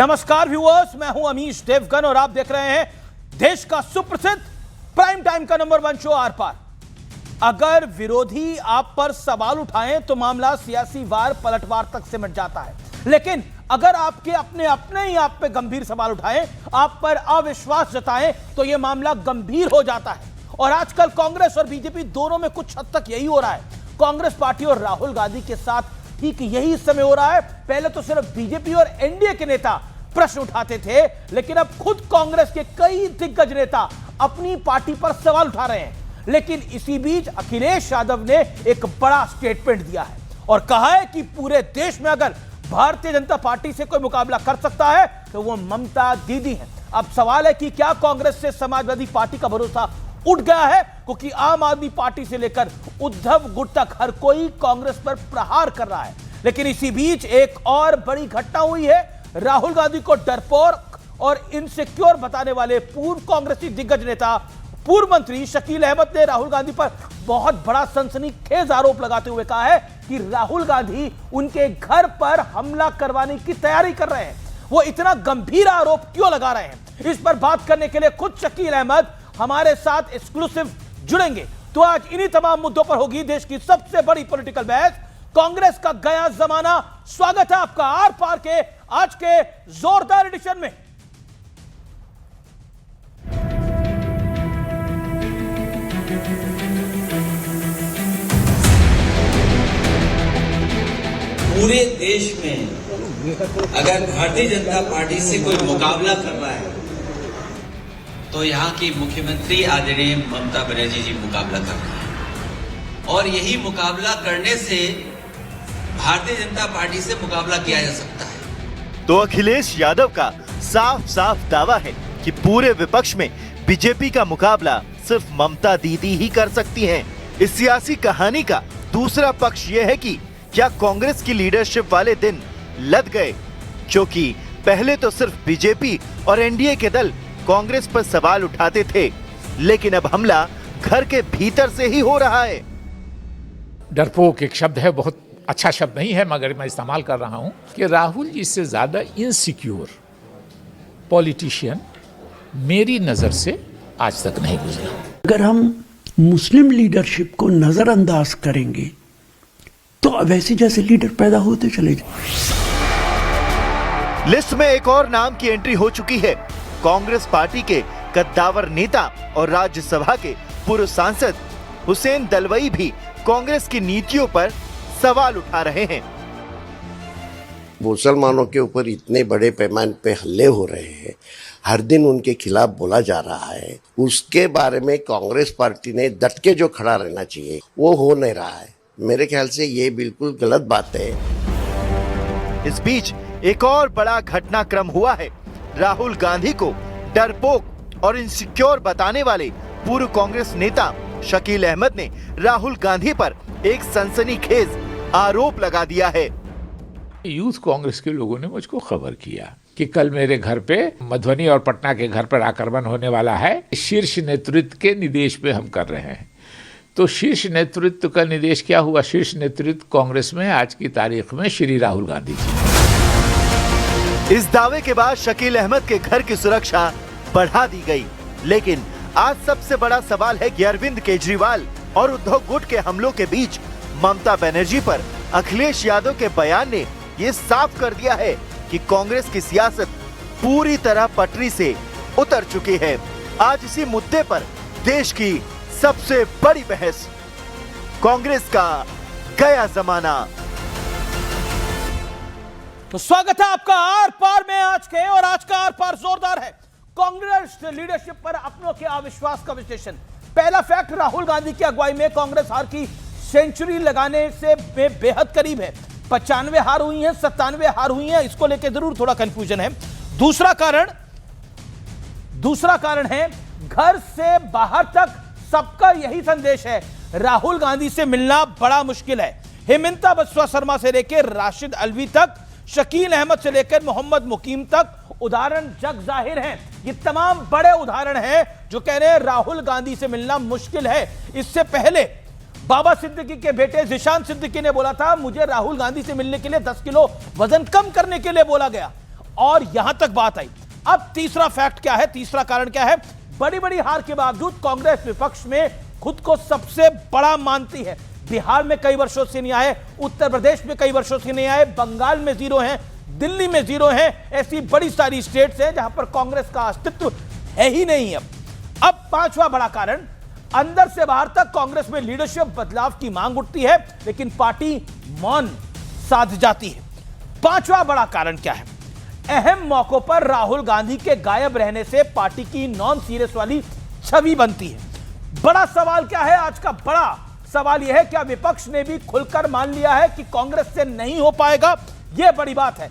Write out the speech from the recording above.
नमस्कार व्यूअर्स, मैं हूं अमीश देवगन और आप देख रहे हैं देश का सुप्रसिद्ध प्राइम टाइम का नंबर 1 शो आर पार। अगर विरोधी आप पर सवाल उठाएं तो मामला सियासी वार पलटवार तक सिमट जाता है, लेकिन अगर आपके अपने ही आप पे गंभीर सवाल उठाएं, आप पर अविश्वास जताएं तो यह मामला गंभीर हो जाता है। और आजकल कांग्रेस और बीजेपी दोनों में कुछ हद तक यही हो रहा है। कांग्रेस पार्टी और राहुल गांधी के साथ ठीक यही समय हो रहा है। पहले तो सिर्फ बीजेपी और एनडीए के नेता प्रश्न उठाते थे, लेकिन अब खुद कांग्रेस के कई दिग्गज नेता अपनी पार्टी पर सवाल उठा रहे हैं। लेकिन इसी बीच अखिलेश यादव ने एक बड़ा स्टेटमेंट दिया है और कहा है कि पूरे देश में अगर भारतीय जनता पार्टी से कोई मुकाबला कर सकता है तो वो ममता दीदी है। अब सवाल है कि क्या कांग्रेस से समाजवादी पार्टी का भरोसा उठ गया है, क्योंकि आम आदमी पार्टी से लेकर उद्धव गुट तक हर कोई कांग्रेस पर प्रहार कर रहा है। लेकिन इसी बीच एक और बड़ी घटना हुई है। राहुल गांधी को डरपोक और इनसिक्योर बताने वाले पूर्व कांग्रेसी दिग्गज नेता पूर्व मंत्री शकील अहमद ने राहुल गांधी पर बहुत बड़ा सनसनीखेज आरोप लगाते हुए कहा है कि राहुल गांधी उनके घर पर हमला करवाने की तैयारी कर रहे हैं। वो इतना गंभीर आरोप क्यों लगा रहे हैं, इस पर बात करने के लिए खुद शकील अहमद हमारे साथ एक्सक्लूसिव जुड़ेंगे। तो आज इन्हीं तमाम मुद्दों पर होगी देश की सबसे बड़ी पॉलिटिकल बहस, कांग्रेस का गया जमाना। स्वागत है आपका आर पार के आज के जोरदार एडिशन में। पूरे देश में अगर भारतीय जनता पार्टी से कोई मुकाबला कर रहा है तो यहाँ की मुख्यमंत्री आदरणीय ममता बनर्जी जी मुकाबला कर रही हैं, और यही मुकाबला करने से भारतीय जनता पार्टी से मुकाबला किया जा सकता है। तो अखिलेश यादव का साफ साफ दावा है कि पूरे विपक्ष में बीजेपी का मुकाबला सिर्फ ममता दीदी ही कर सकती हैं। इस सियासी कहानी का दूसरा पक्ष यह है कि क्या कांग्रेस की लीडरशिप वाले दिन लद गए, क्योंकि पहले तो सिर्फ बीजेपी और एनडीए के दल कांग्रेस पर सवाल उठाते थे, लेकिन अब हमला घर के भीतर से ही हो रहा है। डरपोक एक शब्द है, बहुत अच्छा शब्द नहीं है, मगर मैं इस्तेमाल कर रहा हूं कि राहुल जी से ज्यादा इनसिक्योर पॉलिटिशियन मेरी नजर से आज तक नहीं गुजरा। अगर हम मुस्लिम लीडरशिप को नजरअंदाज करेंगे तो वैसे जैसे लीडर पैदा होते चले जाएंगे। लिस्ट में एक और नाम की एंट्री हो चुकी है। कांग्रेस पार्टी के कद्दावर नेता और राज्यसभा के पूर्व सांसद हुसैन दलवाई भी कांग्रेस की नीतियों पर सवाल उठा रहे हैं। मुसलमानों के ऊपर इतने बड़े पैमाने पे हमले हो रहे हैं, हर दिन उनके खिलाफ बोला जा रहा है, उसके बारे में कांग्रेस पार्टी ने डट के जो खड़ा रहना चाहिए वो हो नहीं रहा है। मेरे ख्याल से ये बिल्कुल गलत बात है। इस बीच एक और बड़ा घटनाक्रम हुआ है। राहुल गांधी को डरपोक और इनसिक्योर बताने वाले पूर्व कांग्रेस नेता शकील अहमद ने राहुल गांधी पर एक सनसनीखेज आरोप लगा दिया है। यूथ कांग्रेस के लोगों ने मुझको खबर किया कि कल मेरे घर पे मधुबनी और पटना के घर पर आक्रमण होने वाला है। शीर्ष नेतृत्व के निर्देश पे हम कर रहे हैं। तो शीर्ष नेतृत्व का निर्देश क्या हुआ? शीर्ष नेतृत्व कांग्रेस में आज की तारीख में श्री राहुल गांधी जी। इस दावे के बाद शकील अहमद के घर की सुरक्षा बढ़ा दी गई, लेकिन आज सबसे बड़ा सवाल है कि अरविंद केजरीवाल और उद्धव गुट के हमलों के बीच ममता बनर्जी पर अखिलेश यादव के बयान ने ये साफ कर दिया है कि कांग्रेस की सियासत पूरी तरह पटरी से उतर चुकी है। आज इसी मुद्दे पर देश की सबसे बड़ी बहस, कांग्रेस का गया जमाना। तो स्वागत है आपका आर पार में आज के, और आज का आर पार जोरदार है। कांग्रेस लीडरशिप पर अपनों के अविश्वास का विश्लेषण। पहला फैक्ट, राहुल गांधी की अगुवाई में कांग्रेस हार की सेंचुरी लगाने से बेहद करीब है। 95 हार हुई हैं, 97 हार हुई हैं, इसको लेकर जरूर थोड़ा कंफ्यूजन है। दूसरा कारण है घर से बाहर तक सबका यही संदेश है, राहुल गांधी से मिलना बड़ा मुश्किल है। हेमंता बसवा शर्मा से लेकर राशिद अलवी तक, शकील अहमद से लेकर मोहम्मद मुकीम तक उदाहरण जग जाहिर हैं। ये तमाम बड़े उदाहरण हैं जो कह रहे हैं राहुल गांधी से मिलना मुश्किल है। इससे पहले बाबा सिद्दीकी के बेटे जिशान सिद्दीकी ने बोला था, मुझे राहुल गांधी से मिलने के लिए 10 किलो वजन कम करने के लिए बोला गया। और यहां तक बात आई। अब तीसरा फैक्ट क्या है, तीसरा कारण क्या है? बड़ी बड़ी हार के बावजूद कांग्रेस विपक्ष में खुद को सबसे बड़ा मानती है। बिहार में कई वर्षों से नहीं आए, उत्तर प्रदेश में कई वर्षों से नहीं आए, बंगाल में जीरो हैं, दिल्ली में जीरो हैं। ऐसी बड़ी सारी स्टेट्स हैं जहां पर कांग्रेस का अस्तित्व है ही नहीं। अब पांचवा बड़ा कारण, अंदर से बाहर तक कांग्रेस में लीडरशिप बदलाव की मांग उठती है, लेकिन पार्टी मौन साध जाती है। पांचवा बड़ा कारण क्या है? अहम मौकों पर राहुल गांधी के गायब रहने से पार्टी की नॉन सीरियस वाली छवि बनती है। बड़ा सवाल क्या है? आज का बड़ा सवाल यह है, क्या विपक्ष ने भी खुलकर मान लिया है कि कांग्रेस से नहीं हो पाएगा? यह बड़ी बात है।